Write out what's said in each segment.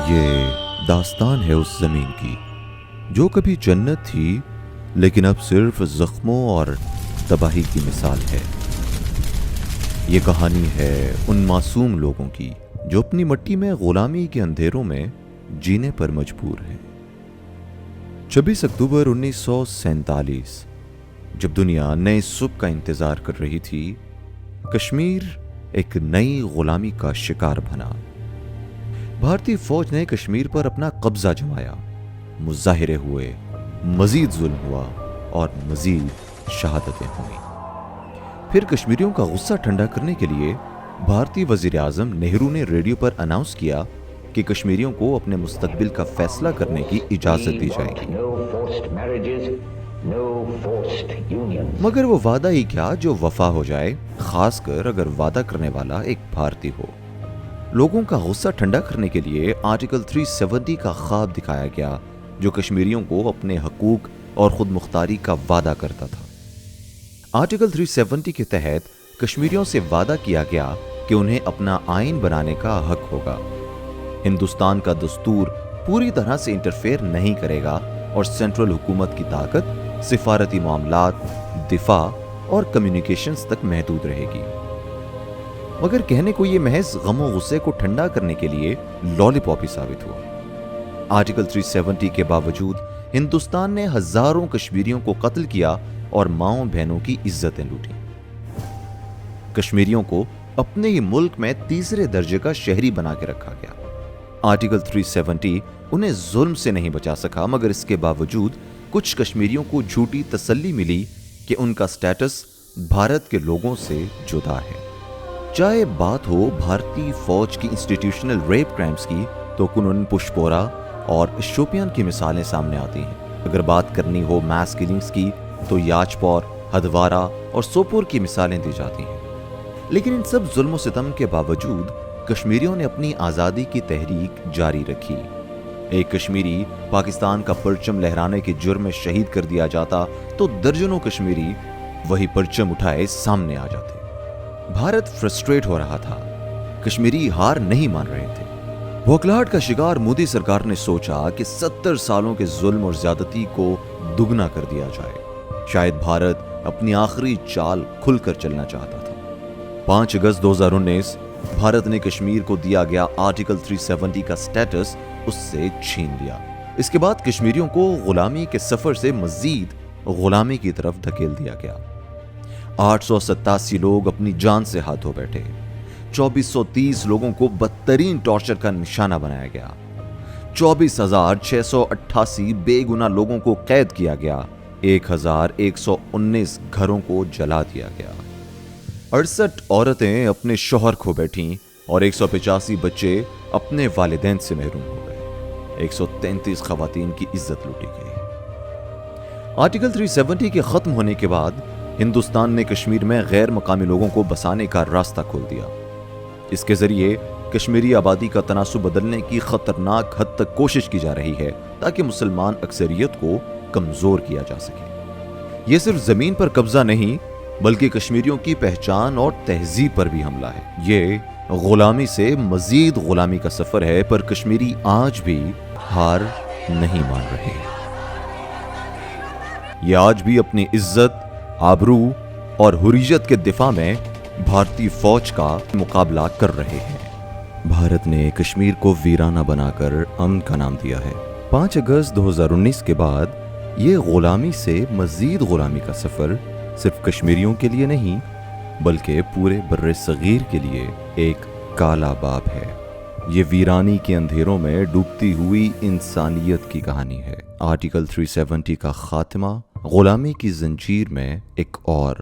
یہ داستان ہے اس زمین کی جو کبھی جنت تھی لیکن اب صرف زخموں اور تباہی کی مثال ہے۔ یہ کہانی ہے ان معصوم لوگوں کی جو اپنی مٹی میں غلامی کے اندھیروں میں جینے پر مجبور ہیں۔ 26 اکتوبر 1947 جب دنیا نئے صبح کا انتظار کر رہی تھی، کشمیر ایک نئی غلامی کا شکار بنا۔ بھارتی فوج نے کشمیر پر اپنا قبضہ جمایا، مظاہرے ہوئے، مزید ظلم ہوا اور مزید شہادتیں ہوئیں۔ پھر کشمیریوں کا غصہ ٹھنڈا کرنے کے لیے بھارتی وزیر اعظم نہرو نے ریڈیو پر اناؤنس کیا کہ کشمیریوں کو اپنے مستقبل کا فیصلہ کرنے کی اجازت دی جائے گی۔ مگر وہ وعدہ ہی کیا جو وفا ہو جائے، خاص کر اگر وعدہ کرنے والا ایک بھارتی ہو۔ لوگوں کا غصہ ٹھنڈا کرنے کے لیے آرٹیکل 370 کا خواب دکھایا گیا جو کشمیریوں کو اپنے حقوق اور خود مختاری کا وعدہ کرتا تھا۔ آرٹیکل 370 کے تحت کشمیریوں سے وعدہ کیا گیا کہ انہیں اپنا آئین بنانے کا حق ہوگا، ہندوستان کا دستور پوری طرح سے انٹرفیئر نہیں کرے گا اور سینٹرل حکومت کی طاقت سفارتی معاملات، دفاع اور کمیونیکیشنز تک محدود رہے گی۔ مگر کہنے کو یہ محض غم و غصے کو ٹھنڈا کرنے کے لیے لالی پاپ ہی ثابت ہوا۔ آرٹیکل 370 کے باوجود ہندوستان نے ہزاروں کشمیریوں کو قتل کیا اور ماؤں بہنوں کی عزتیں لوٹیں۔ کشمیریوں کو اپنے ہی ملک میں تیسرے درجے کا شہری بنا کے رکھا گیا۔ آرٹیکل 370 انہیں ظلم سے نہیں بچا سکا، مگر اس کے باوجود کچھ کشمیریوں کو جھوٹی تسلی ملی کہ ان کا سٹیٹس بھارت کے لوگوں سے جدا ہے۔ چاہے بات ہو بھارتی فوج کی انسٹیٹیوشنل ریپ کرائمز کی تو کنن پشپورا اور شوپیان کی مثالیں سامنے آتی ہیں۔ اگر بات کرنی ہو میس کلنگز کی تو یاجپور، ہدوارا اور سوپور کی مثالیں دی جاتی ہیں۔ لیکن ان سب ظلم و ستم کے باوجود کشمیریوں نے اپنی آزادی کی تحریک جاری رکھی۔ ایک کشمیری پاکستان کا پرچم لہرانے کے جرم میں شہید کر دیا جاتا تو درجنوں کشمیری وہی پرچم اٹھائے سامنے آ جاتے۔ بھارت فرسٹریٹ ہو رہا تھا، کشمیری ہار نہیں مان رہے تھے۔ بھوکلاہٹ کا شکار مودی سرکار نے سوچا کہ 70 سالوں کے ظلم اور زیادتی کو دگنا کر دیا جائے۔ شاید بھارت اپنی آخری چال کھل کر چلنا چاہتا تھا۔ 5 اگست 2019 بھارت نے کشمیر کو دیا گیا آرٹیکل 370 کا سٹیٹس اس سے چھین لیا۔ اس کے بعد کشمیریوں کو غلامی کے سفر سے مزید غلامی کی طرف دھکیل دیا گیا۔ 887 لوگ اپنی جان سے ہاتھ دھو بیٹھے، 2430 لوگوں کو بدترین ٹارچر کا نشانہ بنایا گیا، 24,688 بے گناہ لوگوں کو قید کیا گیا، 1,119 گھروں کو جلا دیا گیا، 68 عورتیں اپنے شوہر کھو بیٹھیں اور 185 بچے اپنے والدین سے محروم ہو گئے، 133 خواتین کی عزت لوٹی گئی۔ آرٹیکل 370 کے ختم ہونے کے بعد ہندوستان نے کشمیر میں غیر مقامی لوگوں کو بسانے کا راستہ کھول دیا۔ اس کے ذریعے کشمیری آبادی کا تناسب بدلنے کی خطرناک حد تک کوشش کی جا رہی ہے تاکہ مسلمان اکثریت کو کمزور کیا جا سکے۔ یہ صرف زمین پر قبضہ نہیں بلکہ کشمیریوں کی پہچان اور تہذیب پر بھی حملہ ہے۔ یہ غلامی سے مزید غلامی کا سفر ہے، پر کشمیری آج بھی ہار نہیں مان رہے۔ یہ آج بھی اپنی عزت، آبرو اور حریت کے دفاع میں بھارتی فوج کا مقابلہ کر رہے ہیں۔ بھارت نے کشمیر کو ویرانہ بنا کر امن کا نام دیا ہے۔ 5 اگست 2019 کے بعد یہ غلامی سے مزید غلامی کا سفر صرف کشمیریوں کے لیے نہیں بلکہ پورے بر صغیر کے لیے ایک کالا باب ہے۔ یہ ویرانی کے اندھیروں میں ڈوبتی ہوئی انسانیت کی کہانی ہے۔ آرٹیکل 370 کا خاتمہ غلامی کی زنجیر میں ایک اور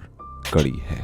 کڑی ہے۔